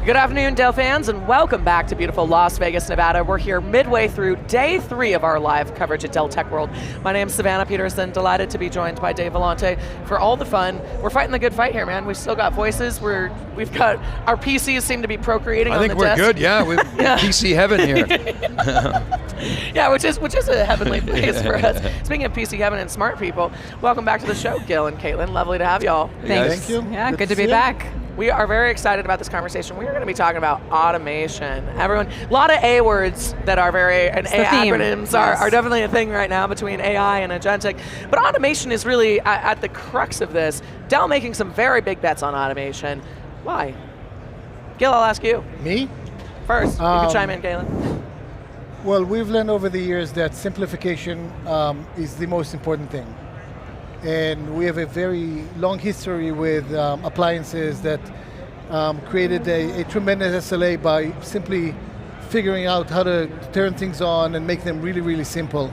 Good afternoon, Dell fans, and welcome back to beautiful Las Vegas, Nevada. We're here midway through day 3 of our live coverage at Dell Tech World. My name's Savannah Peterson, delighted to be joined by Dave Vellante for all the fun. We're fighting the good fight here, man. We've still got voices. We've got, our PCs seem to be procreating on the desk. I think we're good, yeah. We're PC heaven here. Yeah, which is a heavenly place for us. Speaking of PC heaven and smart people, welcome back to the show, Gil and Caitlin. Lovely to have y'all. Thanks. Thank you. Yeah, good to be back. We are very excited about this conversation. We are going to be talking about automation. Everyone, a lot of A words that are and A acronyms are definitely a thing right now between AI and agentic. But automation is really at the crux of this. Dell making some very big bets on automation. Why? Gil, I'll ask you. Me? First, you can chime in, Galen. Well, we've learned over the years that simplification is the most important thing. And we have a very long history with appliances that created a tremendous SLA by simply figuring out how to turn things on and make them really, really simple.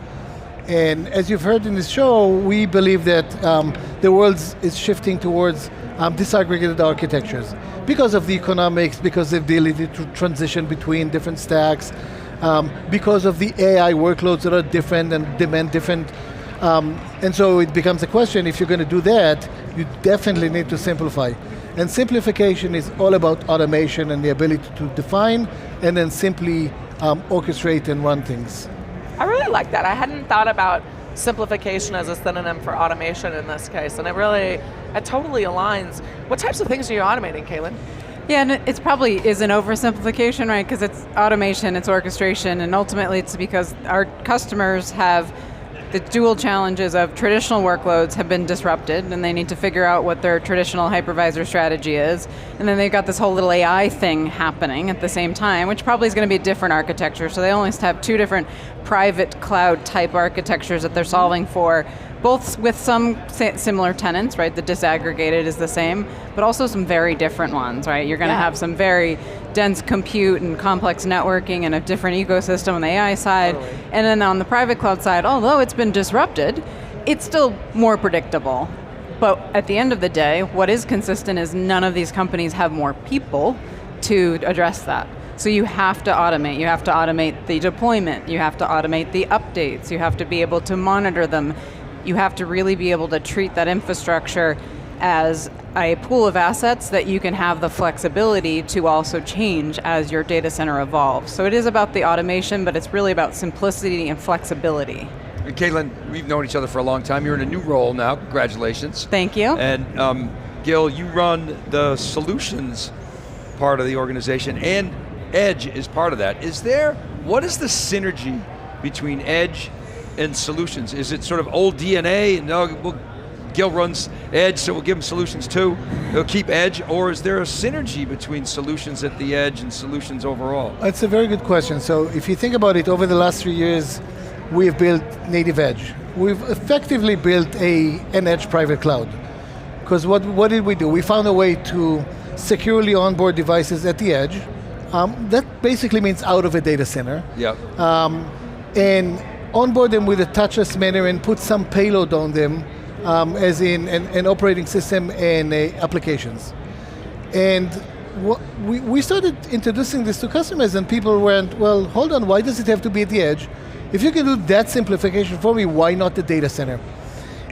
And as you've heard in this show, we believe that the world is shifting towards disaggregated architectures because of the economics, because of the ability to transition between different stacks, because of the AI workloads that are different and demand different. And so it becomes a question, if you're going to do that, you definitely need to simplify. And simplification is all about automation and the ability to define and then simply orchestrate and run things. I really like that. I hadn't thought about simplification as a synonym for automation in this case, and it totally aligns. What types of things are you automating, Caitlin? Yeah, and it probably is an oversimplification, right? Because it's automation, it's orchestration, and ultimately it's because our customers have the dual challenges of traditional workloads have been disrupted and they need to figure out what their traditional hypervisor strategy is. And then they've got this whole little AI thing happening at the same time, which probably is going to be a different architecture. So they almost have 2 different private cloud type architectures that they're solving for, both with some similar tenants, right? The disaggregated is the same, but also some very different ones, right? You're going to have some very dense compute and complex networking and a different ecosystem on the AI side. Totally. And then on the private cloud side, although it's been disrupted, it's still more predictable. But at the end of the day, what is consistent is none of these companies have more people to address that. So you have to automate. You have to automate the deployment. You have to automate the updates. You have to be able to monitor them. You have to really be able to treat that infrastructure as a pool of assets that you can have the flexibility to also change as your data center evolves. So it is about the automation, but it's really about simplicity and flexibility. And Caitlin, we've known each other for a long time. You're in a new role now, congratulations. Thank you. And Gil, you run the solutions part of the organization, and Edge is part of that. What is the synergy between Edge and solutions? Is it sort of old DNA? No, Gil runs Edge, so we'll give him solutions too. He'll keep Edge, or is there a synergy between solutions at the Edge and solutions overall? It's a very good question. So if you think about it, over the last 3 years, we've built NativeEdge. We've effectively built an Edge private cloud. Because what did we do? We found a way to securely onboard devices at the Edge. That basically means out of a data center. Yep. And onboard them with a touchless manner and put some payload on them, as in an operating system and applications. And we started introducing this to customers and people went, well, hold on, why does it have to be at the Edge? If you can do that simplification for me, why not the data center?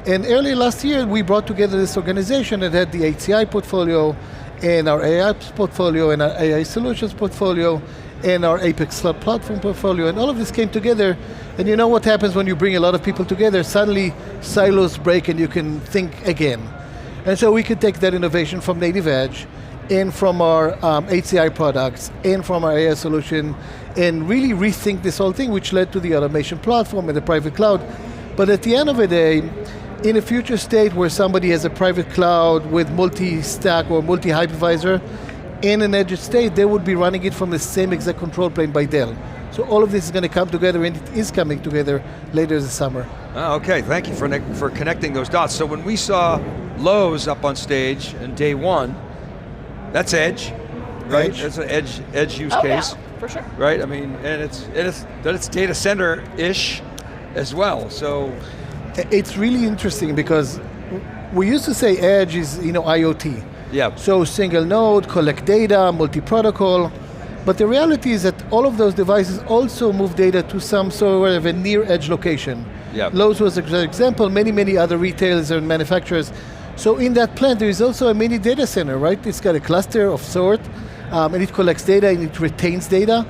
And early last year, we brought together this organization that had the HCI portfolio and our AI portfolio and our AI solutions portfolio and our Apex Cloud Platform portfolio, and all of this came together. And you know what happens when you bring a lot of people together? Suddenly silos break and you can think again. And so we could take that innovation from NativeEdge and from our HCI products and from our AI solution and really rethink this whole thing, which led to the automation platform and the private cloud. But at the end of the day, in a future state where somebody has a private cloud with multi-stack or multi-hypervisor, in an edge state, they would be running it from the same exact control plane by Dell. So all of this is going to come together, and it is coming together later this summer. Okay, thank you for connecting those dots. So when we saw Lowe's up on stage in day 1, that's Edge, right? That's an Edge use case. Yeah, for sure. Right, I mean, and it's data center-ish as well, so. It's really interesting because we used to say Edge is IoT. Yeah. So single node, collect data, multi-protocol. But the reality is that all of those devices also move data to some sort of a near edge location. Yeah. Lowe's was an example, many other retailers and manufacturers. So in that plant, there is also a mini data center, right? It's got a cluster of sort, and it collects data and it retains data.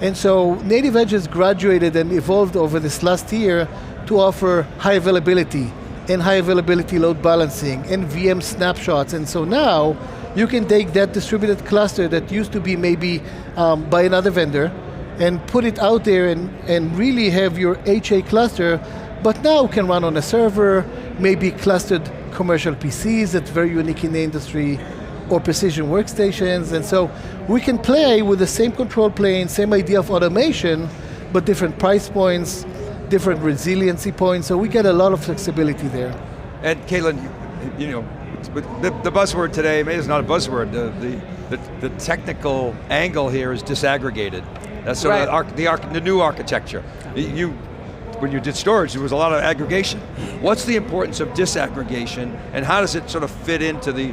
And so NativeEdge has graduated and evolved over this last year to offer high availability and high availability load balancing and VM snapshots. And so now you can take that distributed cluster that used to be maybe by another vendor and put it out there and really have your HA cluster, but now can run on a server, maybe clustered commercial PCs that's very unique in the industry, or precision workstations. And so we can play with the same control plane, same idea of automation, but different price points, different resiliency points, so we get a lot of flexibility there. And Caitlin, you know, the buzzword today, maybe it's not a buzzword, the technical angle here is disaggregated. That's sort of the new architecture. When you did storage, there was a lot of aggregation. What's the importance of disaggregation, and how does it sort of fit into the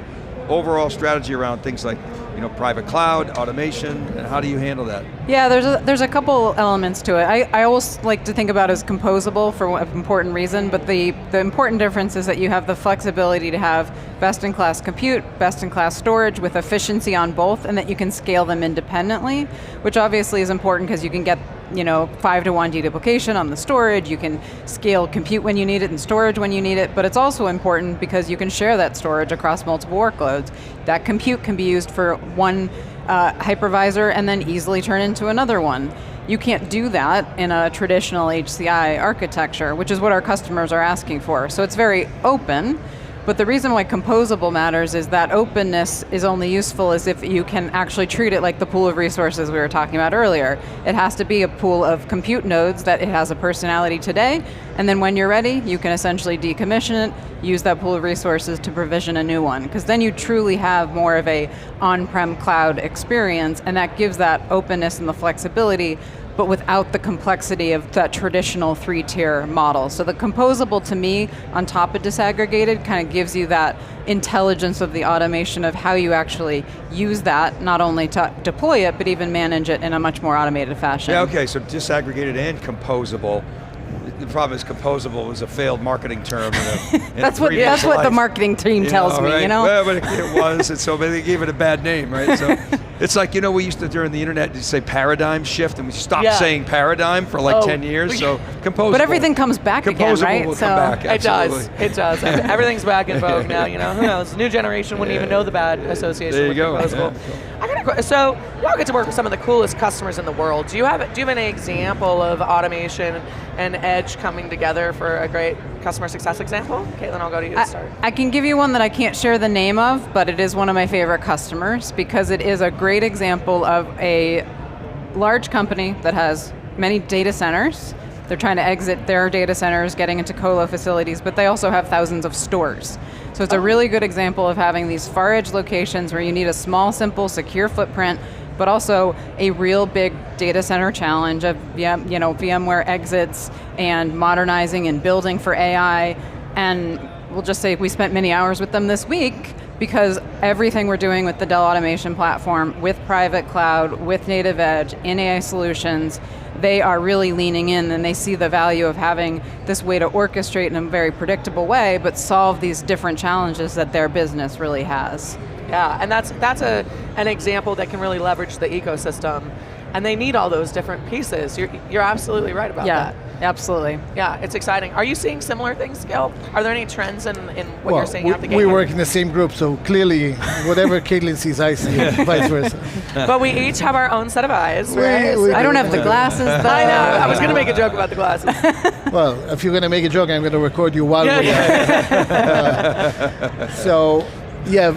overall strategy around things like, you know, private cloud, automation, and how do you handle that? Yeah, there's a couple elements to it. I always like to think about it as composable for an important reason, but the important difference is that you have the flexibility to have best-in-class compute, best-in-class storage with efficiency on both, and that you can scale them independently, which obviously is important because you can get 5-to-1 deduplication on the storage, you can scale compute when you need it and storage when you need it, but it's also important because you can share that storage across multiple workloads. That compute can be used for one hypervisor and then easily turn into another one. You can't do that in a traditional HCI architecture, which is what our customers are asking for. So it's very open, but the reason why composable matters is that openness is only useful as if you can actually treat it like the pool of resources we were talking about earlier. It has to be a pool of compute nodes that it has a personality today, and then when you're ready, you can essentially decommission it, use that pool of resources to provision a new one, because then you truly have more of a on-prem cloud experience, and that gives that openness and the flexibility, but without the complexity of that traditional 3-tier model. So the composable, to me, on top of disaggregated, kind of gives you that intelligence of the automation of how you actually use that, not only to deploy it, but even manage it in a much more automated fashion. Yeah, okay, so disaggregated and composable. The problem is composable was a failed marketing term. That's what the marketing team tells me, right? you know? Well, but it was, and so they gave it a bad name, right? So it's like, we used to, during the internet, say paradigm shift, and we stopped saying paradigm for like 10 years, so composable. But everything comes back again, right? Will come back, absolutely. It does. Everything's back in vogue now, who knows? New generation wouldn't even know the bad association with composable. Yeah. So y'all get to work with some of the coolest customers in the world. Do you have an example of automation and edge coming together for a great customer success example? Caitlin, I'll go to you to start. I can give you one that I can't share the name of, but it is one of my favorite customers because it is a great example of a large company that has many data centers. They're trying to exit their data centers, getting into colo facilities, but they also have thousands of stores. So it's a really good example of having these far edge locations where you need a small, simple, secure footprint, but also a real big data center challenge of VMware exits and modernizing and building for AI. And we'll just say we spent many hours with them this week because everything we're doing with the Dell automation platform, with private cloud, with NativeEdge, in AI solutions, they are really leaning in and they see the value of having this way to orchestrate in a very predictable way, but solve these different challenges that their business really has. Yeah, and that's an example that can really leverage the ecosystem, and they need all those different pieces. You're absolutely right about that. Yeah, absolutely. Yeah, it's exciting. Are you seeing similar things, Gil? Are there any trends in what you're seeing out the gate? We work in the same group, so clearly whatever Caitlin sees, I see, vice versa. But we each have our own set of eyes, right? I don't have the glasses, though. I know, I was going to make a joke about the glasses. Well, if you're going to make a joke, I'm going to record you while we're So, yeah,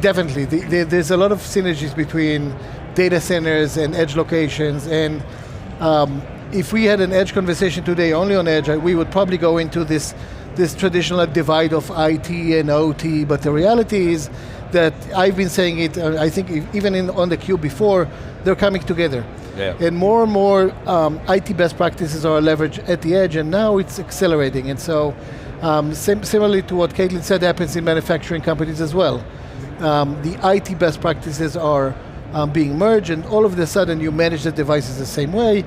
definitely. There's a lot of synergies between data centers and edge locations, and if we had an edge conversation today only on edge, we would probably go into this traditional divide of IT and OT, but the reality is that I've been saying it, I think even on the CUBE before, they're coming together. Yeah. And more IT best practices are leveraged at the edge, and now it's accelerating. And so, similarly to what Caitlin said happens in manufacturing companies as well. the IT best practices are being merged, and all of a sudden you manage the devices the same way,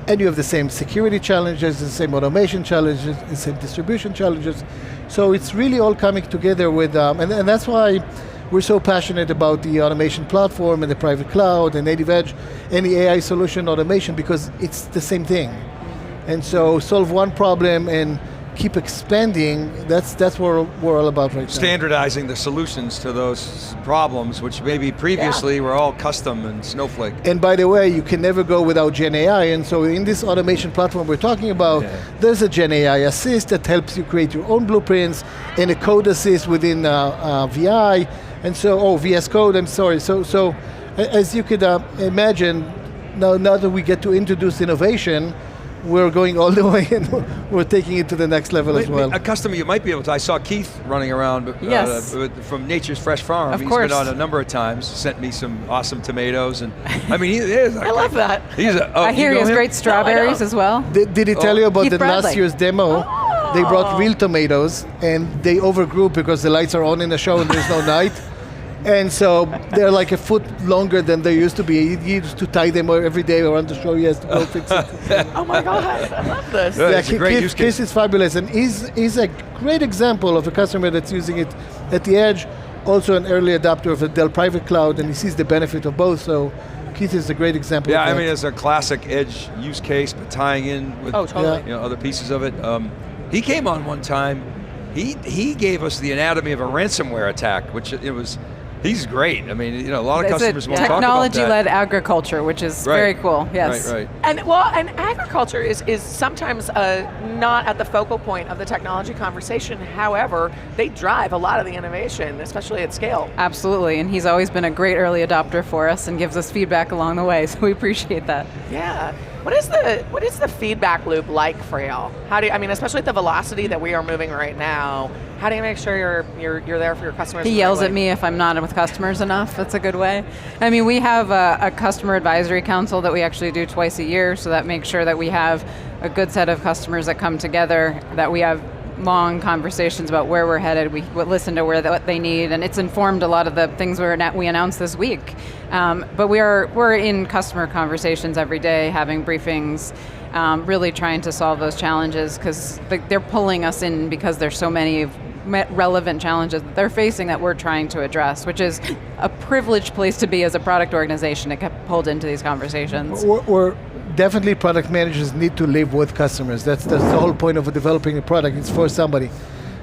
and you have the same security challenges, the same automation challenges, the same distribution challenges. So it's really all coming together with, and that's why we're so passionate about the automation platform and the private cloud and NativeEdge and the AI solution automation, because it's the same thing. And so solve one problem and keep expanding, that's what we're all about right now. Standardizing the solutions to those problems, which maybe previously were all custom and Snowflake. And by the way, you can never go without Gen AI, and so in this automation platform we're talking about, there's a Gen AI assist that helps you create your own blueprints, and a code assist within VI, and so, VS Code, I'm sorry. So as you could imagine, now that we get to introduce innovation, we're going all the way and we're taking it to the next level as well. A customer you might be able to, I saw Keith running around from Nature's Fresh Farm. Of He's course. been on a number of times, sent me some awesome tomatoes, and I mean, he is. I love that. I hear he has great strawberries as well. Did he tell you about Keith the Bradley. last year's demo? They brought real tomatoes and they overgrew because the lights are on in the show and there's no night. And so they're like a foot longer than they used to be. He used to tie them every day around the show. He has to go fix it. Oh my God, I love this. Yeah, it's a great use case. Keith is fabulous, and he's a great example of a customer that's using it at the edge, also an early adopter of the Dell private cloud, and he sees the benefit of both, so Keith is a great example of that. Yeah, I mean, it's a classic edge use case, but tying in with totally. other pieces of it. He came on one time, he gave us the anatomy of a ransomware attack, which it was, he's great. I mean, a lot of customers won't talk about that. Technology-led agriculture, which is very cool, yes. Right. And agriculture is sometimes not at the focal point of the technology conversation. However, they drive a lot of the innovation, especially at scale. Absolutely, and he's always been a great early adopter for us and gives us feedback along the way, so we appreciate that. Yeah. What is the feedback loop like for y'all? How do you, especially at the velocity that we are moving right now, how do you make sure you're there for your customers? He yells at me if I'm not with customers enough. That's a good way. I mean, we have a customer advisory council that we actually do twice a year, so that makes sure that we have a good set of customers that come together, that we have long conversations about where we're headed. We listen to what they need, and it's informed a lot of the things we announced this week. But we're in customer conversations every day, having briefings, really trying to solve those challenges, because they're pulling us in because there's so many relevant challenges that they're facing that we're trying to address, which is a privileged place to be as a product organization to get pulled into these conversations. We're definitely, product managers need to live with customers. That's the whole point of developing a product. It's for somebody.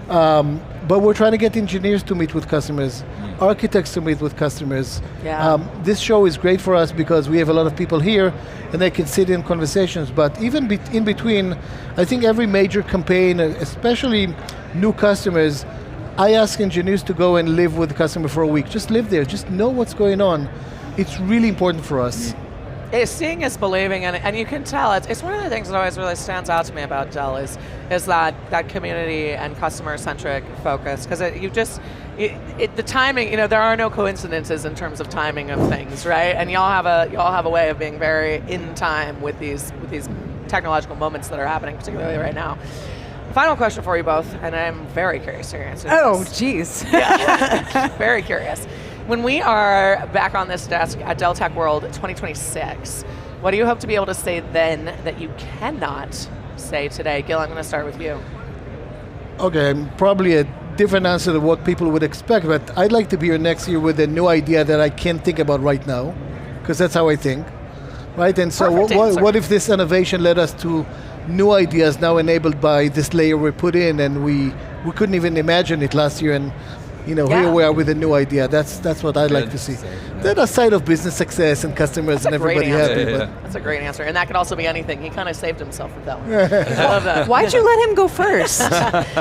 But we're trying to get engineers to meet with customers, architects to meet with customers. Yeah. This show is great for us because we have a lot of people here and they can sit in conversations, but even in between, I think every major campaign, especially new customers, I ask engineers to go and live with the customer for a week. Just live there, just know what's going on. It's really important for us. Seeing is believing, and you can tell, it's one of the things that always really stands out to me about Dell is that community and customer-centric focus, because the timing, there are no coincidences in terms of timing of things, right? And y'all have a way of being very in time with these technological moments that are happening, particularly right now. Final question for you both, and I'm very curious to your answer. Oh, geez. Yeah. Very curious. When we are back on this desk at Dell Tech World 2026, what do you hope to be able to say then that you cannot say today? Gil, I'm going to start with you. Okay, probably a different answer to what people would expect, but I'd like to be here next year with a new idea that I can't think about right now, because that's how I think, right? And so what if this innovation led us to new ideas now enabled by this layer we put in, and we couldn't even imagine it last year, and here we are with a new idea. That's what I'd like to see. Then aside of business success and customers and everybody happy. That's a great answer. And that could also be anything. He kind of saved himself with that one. I love that. Why'd you let him go first?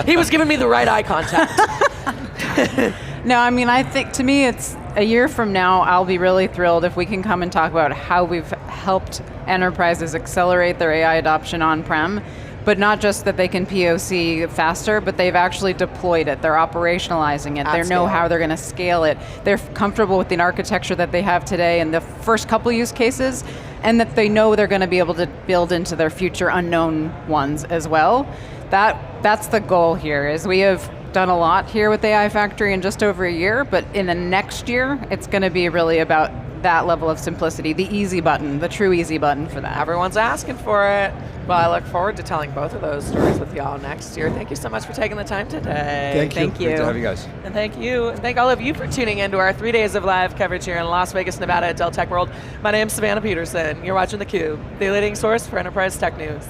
He was giving me the right eye contact. No, I think to me it's a year from now, I'll be really thrilled if we can come and talk about how we've helped enterprises accelerate their AI adoption on-prem, but not just that they can POC faster, but they've actually deployed it. They're operationalizing it. They know how they're going to scale it. They're comfortable with the architecture that they have today in the first couple use cases, and that they know they're going to be able to build into their future unknown ones as well. That's the goal here, is we have done a lot here with AI Factory in just over a year, but in the next year, it's going to be really about that level of simplicity, the easy button, the true easy button for that. Everyone's asking for it. Well, I look forward to telling both of those stories with y'all next year. Thank you so much for taking the time today. Thank you. Great to have you guys. And thank you, and thank all of you for tuning in to our 3 days of live coverage here in Las Vegas, Nevada at Dell Tech World. My name's Savannah Peterson. You're watching theCUBE, the leading source for enterprise tech news.